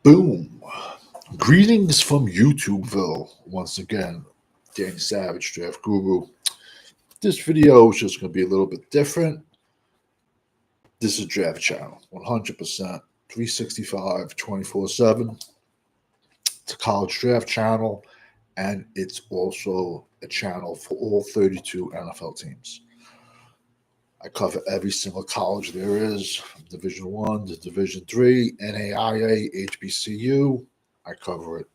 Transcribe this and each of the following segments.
Boom. Greetings from YouTubeville. Once again, Danny Savage, Draft Guru. This video is just going to be a little bit different. This is Draft Channel, 100%, 365, 24/7. It's a college draft channel, and it's also a channel for all 32 NFL teams. I cover every single college there is, from Division I to Division III, NAIA, HBCU. I cover it.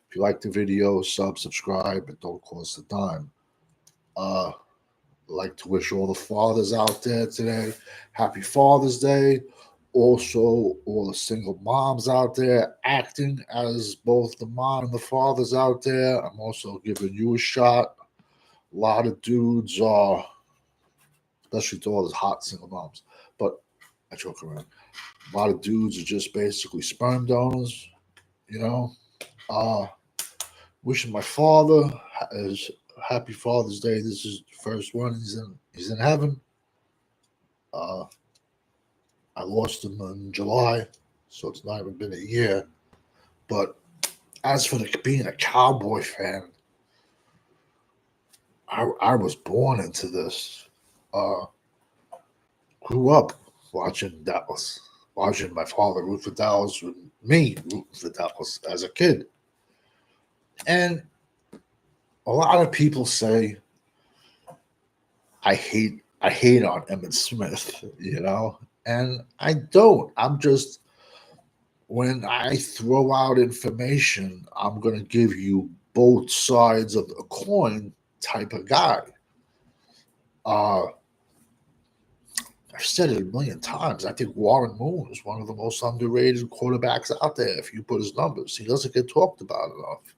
If you like the video, subscribe. It don't cost a dime. I'd like to wish all the fathers out there today happy Father's Day. Also, all the single moms out there acting as both the mom and the fathers out there. I'm also giving you a shot. A lot of dudes are, especially to all those hot single moms, but I joke around. A lot of dudes are just basically sperm donors, you know. Wishing my father happy Father's Day. This is the first one. He's in heaven. I lost him in July, so it's not even been a year. But as for being a Cowboy fan, I was born into this. Grew up watching Dallas, watching my father root for Dallas, with me rooting for Dallas as a kid. And a lot of people say I hate on Emmitt Smith, and I don't. I'm just, when I throw out information, I'm going to give you both sides of the coin type of guy. I've said it a million times. I think Warren Moon is one of the most underrated quarterbacks out there. If you put his numbers, he doesn't get talked about enough.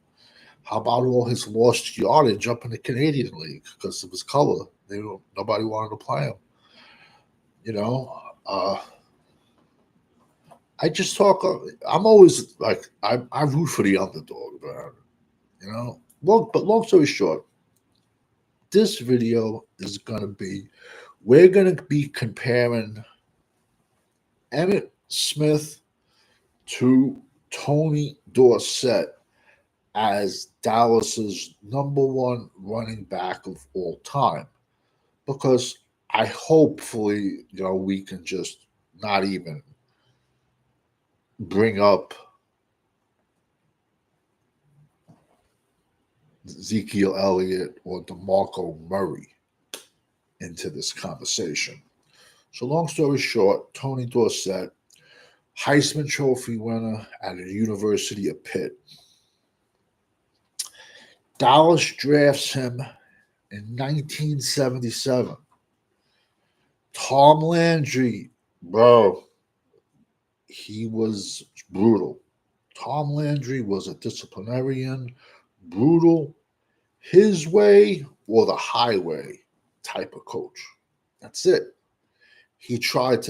How about all his lost yardage up in the Canadian League because of his color? Nobody wanted to play him. I just talk. I'm always like I root for the underdog, man. But long story short, this video is gonna be. We're gonna be comparing Emmitt Smith to Tony Dorsett as Dallas's number one running back of all time, because hopefully we can just not even bring up Ezekiel Elliott or DeMarco Murray into this conversation. So long story short, Tony Dorsett, Heisman Trophy winner at the University of Pitt. Dallas drafts him in 1977. Tom Landry, bro, he was brutal. Tom Landry was a disciplinarian, brutal, his way or the highway type of coach. That's it. He tried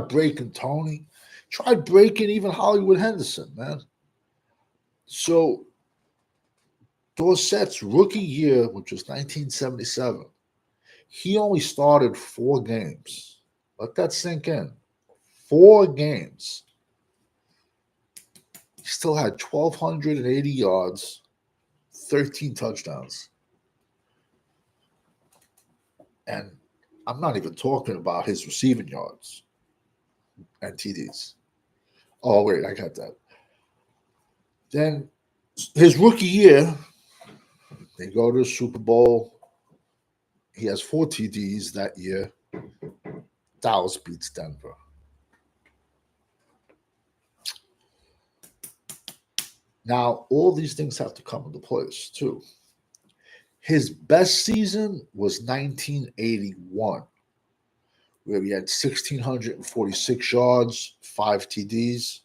breaking Tony, tried breaking even Hollywood Henderson, man. So Dorsett's rookie year, which was 1977, he only started 4 games. Let that sink in. 4 games. He still had 1,280 yards, 13 touchdowns. And I'm not even talking about his receiving yards and TDs. Oh, wait, I got that. Then his rookie year, they go to the Super Bowl. He has 4 TDs that year. Dallas beats Denver. Now, all these things have to come into place, too. His best season was 1981, where he had 1,646 yards, 5 TDs,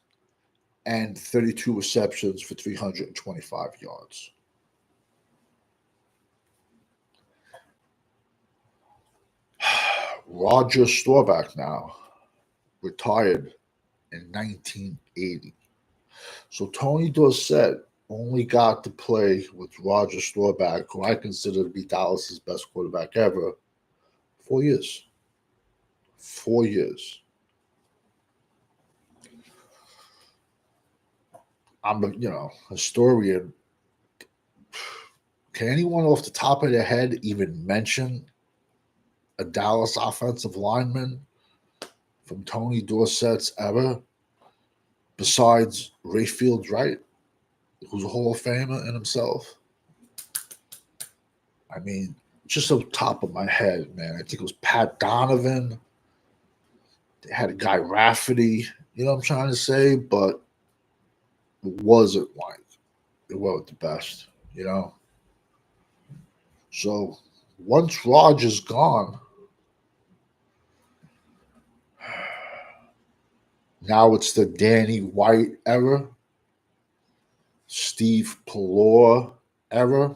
and 32 receptions for 325 yards. Roger Staubach now retired in 1980. So Tony Dorsett only got to play with Roger Staubach, who I consider to be Dallas's best quarterback ever, 4 years. 4 years. I'm a historian. Can anyone off the top of their head even mention a Dallas offensive lineman from Tony Dorsett's era besides Rayfield Wright, who's a Hall of Famer in himself? I mean, just off the top of my head, man, I think it was Pat Donovan. They had a guy Rafferty, you know what I'm trying to say? But it wasn't the best, you know? So once Rogers gone, now it's the Danny White era, Steve Pelor era.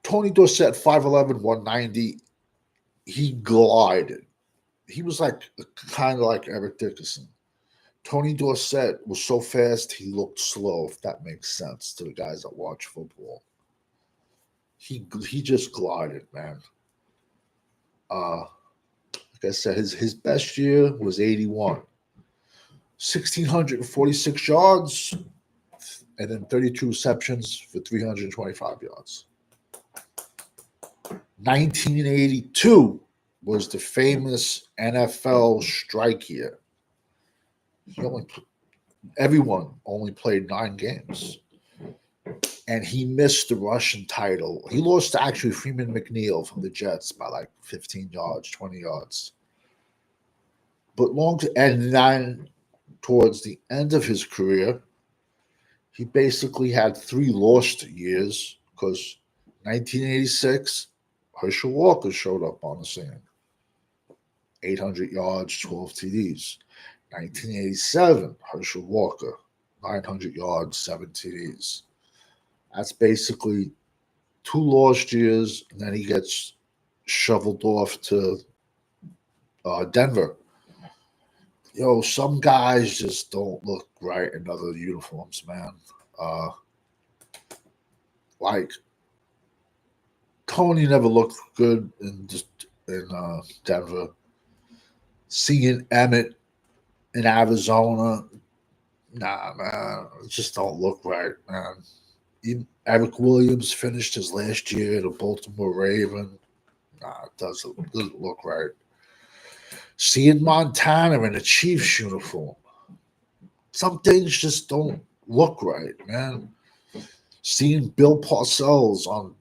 Tony Dorsett, 5'11", 190. He glided. He was like kind of like Eric Dickerson. Tony Dorsett was so fast he looked slow, if that makes sense to the guys that watch football. He just glided, man. Like I said, his best year was 81. 1,646 yards and then 32 receptions for 325 yards. 1982 was the famous NFL strike year. Everyone only played 9 games. And he missed the Russian title. He lost to actually Freeman McNeil from the Jets by like 15 yards, 20 yards. But and then towards the end of his career, he basically had 3 lost years because 1986, Herschel Walker showed up on the scene. 800 yards, 12 TDs. 1987, Herschel Walker, 900 yards, 7 TDs. That's basically 2 lost years, and then he gets shoveled off to Denver. Some guys just don't look right in other uniforms, man. Like Tony never looked good in Denver. Seeing Emmitt in Arizona, nah, man, it just don't look right, man. Eric Williams finished his last year at the Baltimore Raven. Nah, it doesn't look right. Seeing Montana in a Chiefs uniform, some things just don't look right, man. Seeing Bill Parcells on,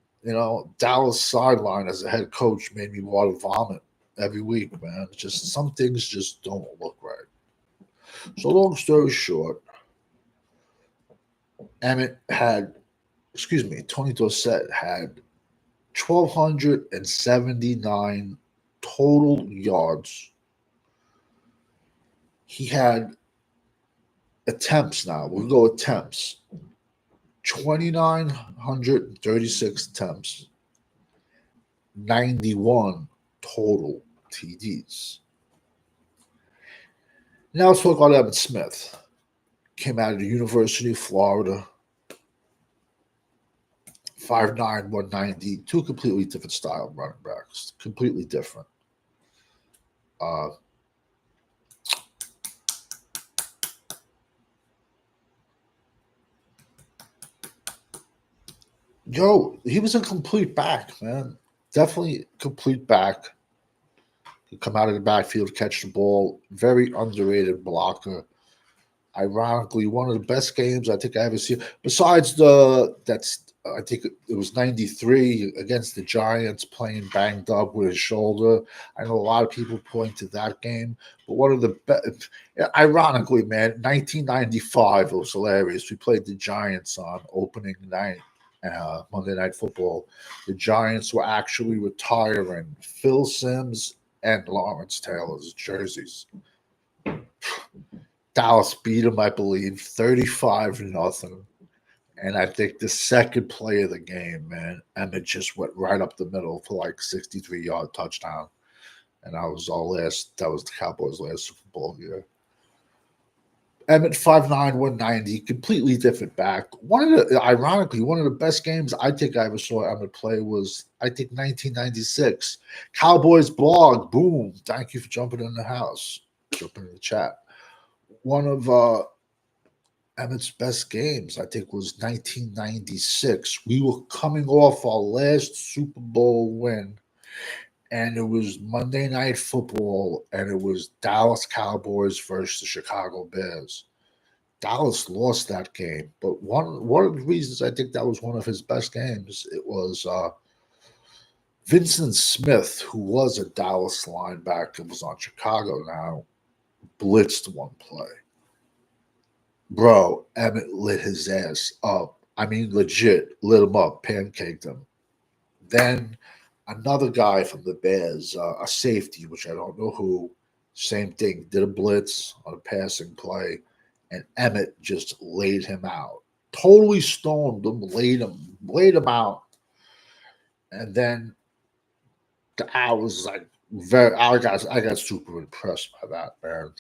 Dallas sideline as a head coach made me want to vomit every week, man. Just some things just don't look right. So long story short, Tony Dorsett had 1,279 total yards. He had attempts now. We'll go attempts. 2,936 attempts. 91 total TDs. Now let's talk about Emmitt Smith. Came out of the University of Florida. 5'9", 190. 2 completely different style running backs. Completely different. He was a complete back, man. Definitely complete back. Could come out of the backfield, catch the ball. Very underrated blocker. Ironically, one of the best games I think I ever seen. Besides I think it was 93 against the Giants, playing banged up with his shoulder. I know a lot of people point to that game, but one of the best. Ironically, man, 1995 was hilarious. We played the Giants on opening night, Monday Night Football. The Giants were actually retiring Phil Simms and Lawrence Taylor's jerseys. Dallas beat him, I believe, 35-0. And I think the second play of the game, man, Emmitt just went right up the middle for like 63-yard touchdown. And that was the Cowboys' last Super Bowl year. Emmitt, 5'9", 190, completely different back. Ironically, one of the best games I think I ever saw Emmitt play was, I think, 1996. Cowboys blog, boom. Thank you for jumping in the house. Jumping in the chat. One of Emmitt's best games, I think, was 1996. We were coming off our last Super Bowl win, and it was Monday Night Football, and it was Dallas Cowboys versus the Chicago Bears. Dallas lost that game, but one of the reasons I think that was one of his best games, it was Vincent Smith, who was a Dallas linebacker, was on Chicago now, blitzed one play. Bro, Emmitt lit his ass up. I mean, legit, lit him up, pancaked him. Then another guy from the Bears, a safety, which I don't know who, same thing, did a blitz on a passing play, and Emmitt just laid him out. Totally stoned him, laid him out. And then I was like, I got super impressed by that, man.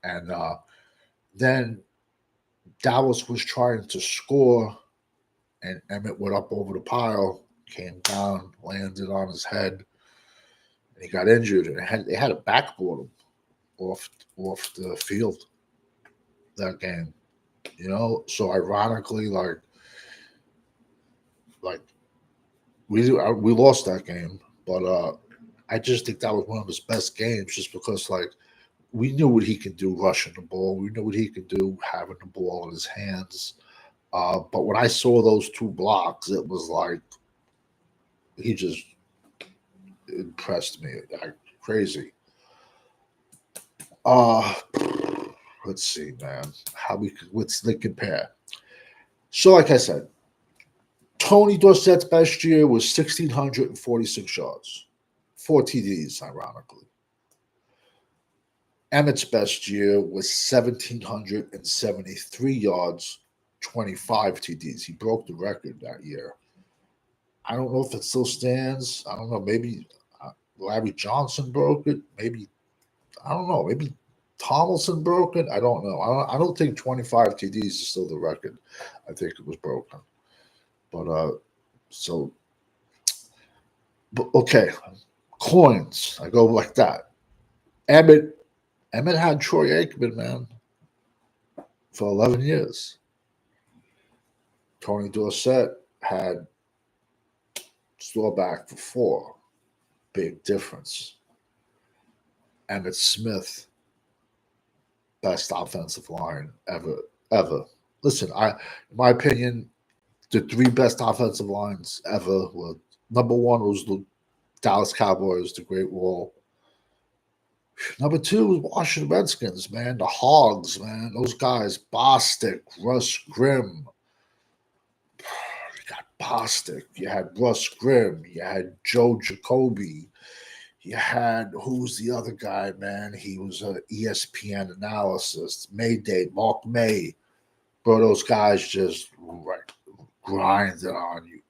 And then Dallas was trying to score, and Emmitt went up over the pile, came down, landed on his head, and he got injured. And they had to backboard him off the field that game. You know, so ironically, like we lost that game, but I just think that was one of his best games, just because like we knew what he could do rushing the ball, we knew what he could do having the ball in his hands. But when I saw those two blocks, it was like he just impressed me like crazy. Uh let's see, man, what's the compare? So, like I said, Tony Dorsett's best year was 1,646 yards, 4 TDs, ironically. Emmitt's best year was 1,773 yards, 25 TDs. He broke the record that year. I don't know if it still stands. I don't know. Maybe Larry Johnson broke it. Maybe, I don't know. Maybe Tomlinson broke it. I don't know. I don't think 25 TDs is still the record. I think it was broken. But so, but okay, coins. I go like that. Emmitt had Troy Aikman, man, for 11 years. Tony Dorsett had Staubach for 4. Big difference. Emmitt Smith, best offensive line ever. Listen, in my opinion, the 3 best offensive lines ever were, number 1 was the Dallas Cowboys, the Great Wall. Number 2 was Washington Redskins, man, the Hogs, man, those guys, Bostic, Russ Grimm. You got Bostic, you had Russ Grimm, you had Joe Jacoby, you had, who's the other guy, man? He was an ESPN analyst, Mayday, Mark May. Bro, those guys just grinded on you.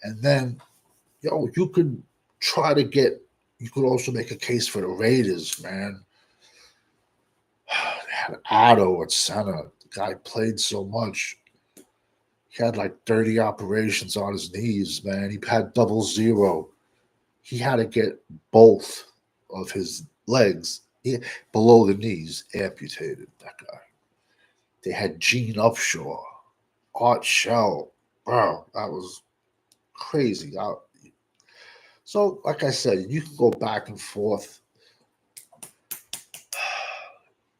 And then, you could also make a case for the Raiders, man. They had Otto at center. The guy played so much. He had like 30 operations on his knees, man. He had 00. He had to get both of his legs below the knees amputated, that guy. They had Gene Upshaw, Art Shell. Bro, that was crazy. So, like I said, you can go back and forth.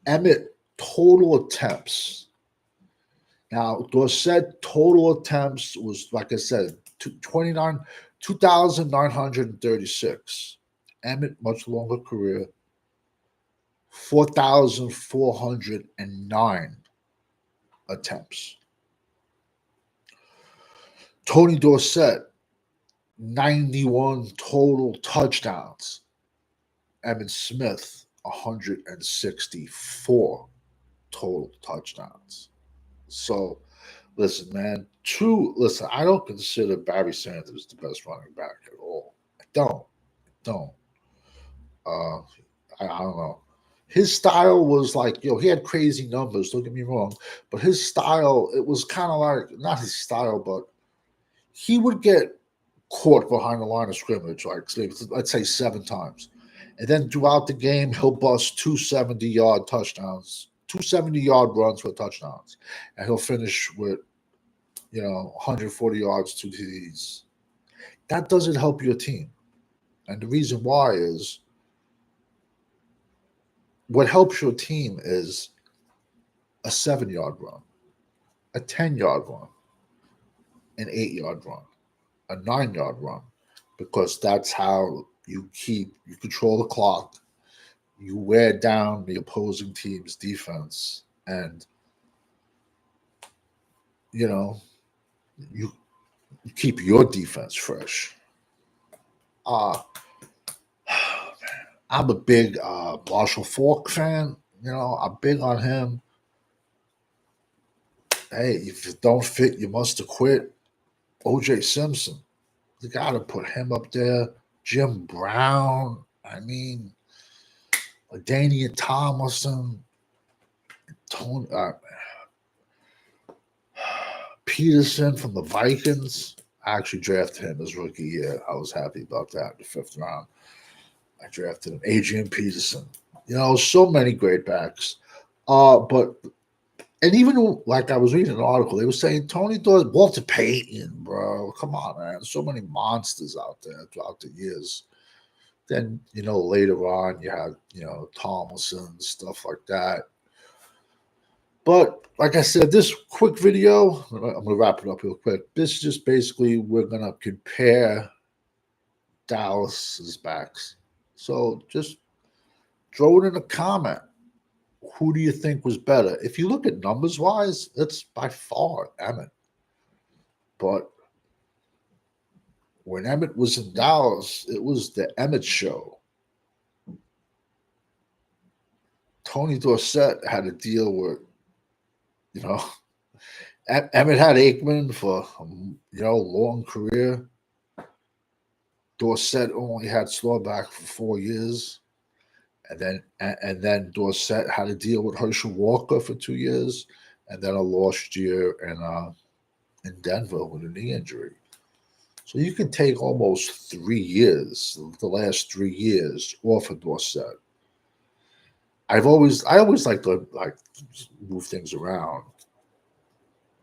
Emmitt, total attempts. Now, Dorsett, total attempts was, like I said, 2,936. Emmitt, much longer career, 4,409 attempts. Tony Dorsett, 91 total touchdowns. Emmitt Smith, 164 total touchdowns. So, listen, man. I don't consider Barry Sanders the best running back at all. I don't. I don't know. His style was like, he had crazy numbers, don't get me wrong. But his style, it was kind of like, not his style, but he would get caught behind the line of scrimmage, like, let's say 7 times. And then throughout the game, he'll bust 2 70-yard touchdowns, two 70-yard runs for touchdowns, and he'll finish with 140 yards, two TDs. That doesn't help your team, and the reason why is what helps your team is a 7-yard run, a 10-yard run, an 8-yard run, a 9-yard run, because that's how you control the clock, you wear down the opposing team's defense, and you keep your defense fresh. I'm a big Marshall Faulk fan. I'm big on him. Hey, if it don't fit, you must have quit. O.J. Simpson, you got to put him up there. Jim Brown. I mean, Daniel Tomlinson, Tony, Peterson from the Vikings. I actually drafted him his rookie year. I was happy about that in the 5th round. I drafted him. Adrian Peterson. So many great backs. And even like I was reading an article, they were saying Tony Dorsett, Walter Payton, bro. Come on, man. So many monsters out there throughout the years. Then, later on you had, Tomlinson, stuff like that. But like I said, this quick video, I'm going to wrap it up real quick. This is just basically, we're going to compare Dallas's backs. So just throw it in a comment. Who do you think was better? If you look at numbers-wise, it's by far Emmitt. But when Emmitt was in Dallas, it was the Emmitt show. Tony Dorsett had to deal with, Emmitt had Aikman for a long career. Dorsett only had Slauback for 4 years. And then Dorsett had to deal with Herschel Walker for 2 years, and then a lost year in Denver with a knee injury. So you can take almost 3 years, the last 3 years, off of Dorsett. I always like to move things around.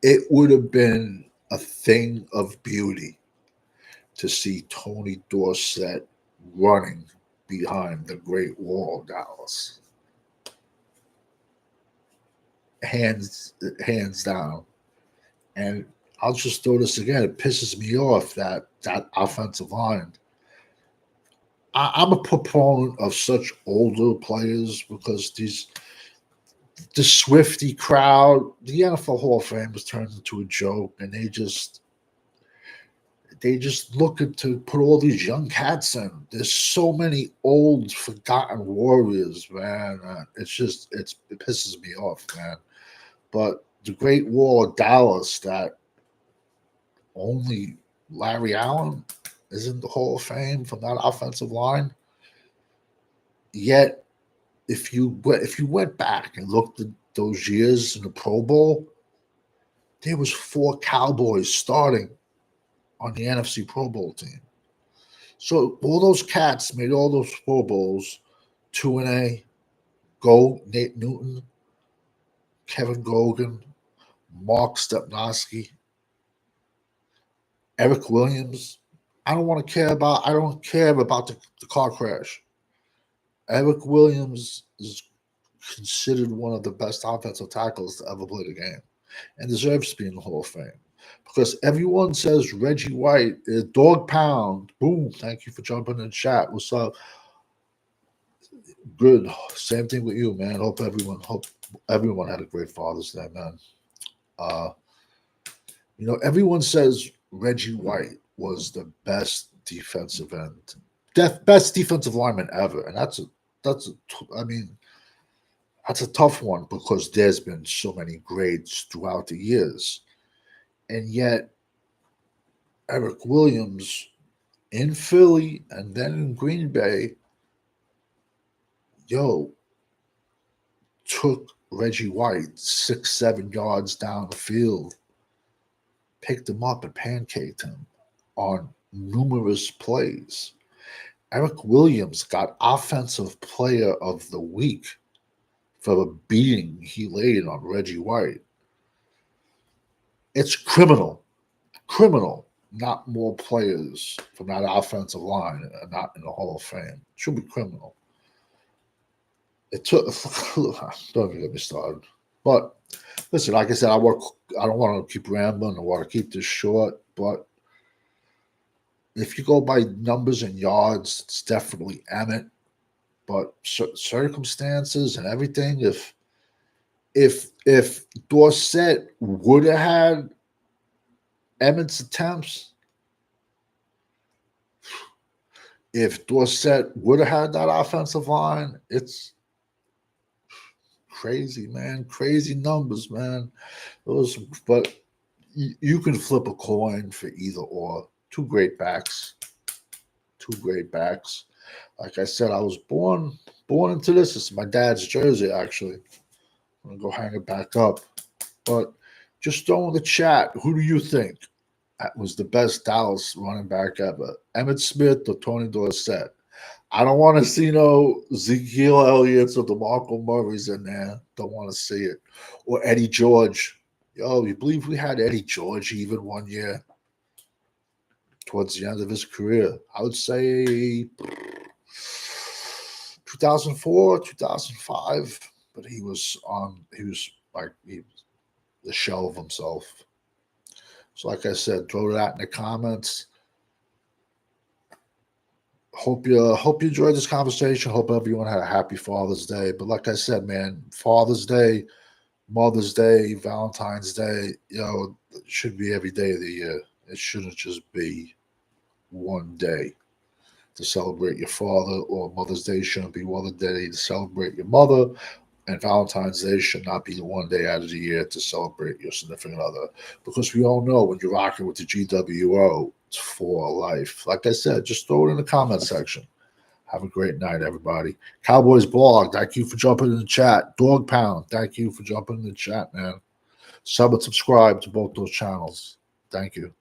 It would have been a thing of beauty to see Tony Dorsett running behind the Great Wall of Dallas. Hands down. And I'll just throw this again. It pisses me off that offensive line. I'm a proponent of such older players because the Swiftie crowd, the NFL Hall of Fame was turned into a joke, and they just looking to put all these young cats in. There's so many old, forgotten warriors, man. It pisses me off, man. But the Great Wall of Dallas, that only Larry Allen is in the Hall of Fame from that offensive line. Yet, if you went back and looked at those years in the Pro Bowl, there was 4 Cowboys starting on the NFC Pro Bowl team. So all those cats made all those Pro Bowls. 2-A, Nate Newton, Kevin Gogan, Mark Stepnoski, Eric Williams. I don't care about the car crash. Eric Williams is considered one of the best offensive tackles to ever play the game and deserves to be in the Hall of Fame. Because everyone says Reggie White is dog pound. Boom. Thank you for jumping in the chat. What's up? Good. Same thing with you, man. Hope everyone had a great Father's Day, man. Everyone says Reggie White was the best defensive lineman ever. And that's a tough one because there's been so many grades throughout the years. And yet, Eric Williams in Philly and then in Green Bay, took Reggie White 6-7 yards down the field, picked him up and pancaked him on numerous plays. Eric Williams got Offensive Player of the Week for the beating he laid on Reggie White. It's criminal. Criminal. Not more players from that offensive line are not in the Hall of Fame. It should be criminal. It took. Don't even get me started. But listen, like I said, I don't want to keep rambling. I want to keep this short. But if you go by numbers and yards, it's definitely Emmitt. But circumstances and everything, if Dorsett would have had Emmitt's attempts, if Dorsett would have had that offensive line, it's crazy, man. Crazy numbers, man. But you can flip a coin for either or. Two great backs. Like I said, I was born into this. This is my dad's jersey, actually. I'm gonna go hang it back up. But just throw in the chat, who do you think was the best Dallas running back ever? Emmitt Smith or Tony Dorsett? I don't want to see no Ezekiel Elliott's or DeMarco Murray's in there. Don't want to see it. Or Eddie George. Yo, you believe we had Eddie George even one year towards the end of his career? I would say 2004, 2005. But he was the shell of himself. So like I said, throw that in the comments. Hope you enjoyed this conversation. Hope everyone had a happy Father's Day. But like I said, man, Father's Day, Mother's Day, Valentine's Day, it should be every day of the year. It shouldn't just be one day to celebrate your father, or Mother's Day shouldn't be one day to celebrate your mother, and Valentine's Day should not be the one day out of the year to celebrate your significant other. Because we all know when you're rocking with the GWO, it's for life. Like I said, just throw it in the comment section. Have a great night, everybody. Cowboys Blog, thank you for jumping in the chat. Dog Pound, thank you for jumping in the chat, man. Sub and subscribe to both those channels. Thank you.